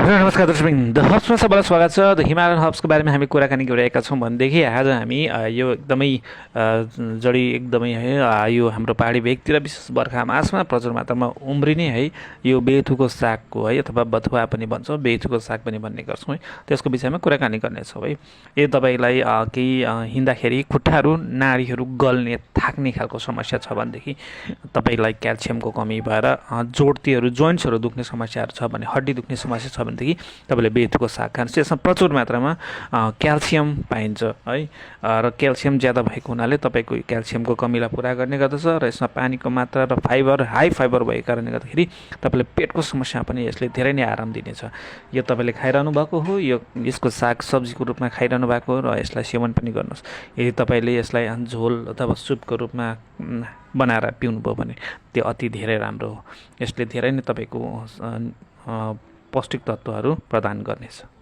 Hello नमस्कार दर्शकबिन the हब्समा सबैलाई स्वागत छ। द हिमालयन हब्सको बारेमा हामी कुराकानी गरिरहेका छौँ भनेदेखि आज हामी यो एकदमै जडी एकदमै है यो हाम्रो पहाडी भेगतिर विशेष बर्खा मासमा प्रचुर मात्रामा उम्रिने है यो बेथुको सागको है अथवा बथुवा पनि भन्छौँ, बेथुको साग पनि भन्ने गर्छौँ है, त्यसको विषयमा कुराकानी गर्नेछौँ है। यदि तपाईँलाई केही हिँड्दाखेरि खुट्टाहरू नाडीहरू गल्ने थाक्ने खालको समस्या छ भनेदेखि, तपाईँलाई क्याल्सियमको कमी भएर जोड्तीहरू जोइन्ट्सहरू दुख्ने समस्याहरू छ भने, हड्डी दुख्ने समस्या छ भनेदेखि तपाईँले बेथुको साग खानुहोस्। यसमा प्रचुर मात्रामा क्याल्सियम पाइन्छ है, र क्याल्सियम ज्यादा भएको हुनाले तपाईँको क्याल्सियमको कमीलाई पुरा गर्ने गर्दछ र यसमा पानीको मात्रा र फाइबर हाई फाइबर भएको कारणले गर्दाखेरि तपाईँले पेटको समस्या पनि यसले धेरै नै आराम दिनेछ। यो तपाईँले खाइरहनु भएको हो, यसको साग सब्जीको रूपमा खाइरहनु भएको हो र यसलाई सेवन पनि गर्नुहोस्। यदि तपाईँले यसलाई झोल अथवा सुपको रूपमा बनाएर पिउनुभयो भने त्यो अति धेरै राम्रो हो। यसले धेरै नै तपाईँको पौष्टिक तत्त्वहरू प्रदान गर्नेछ।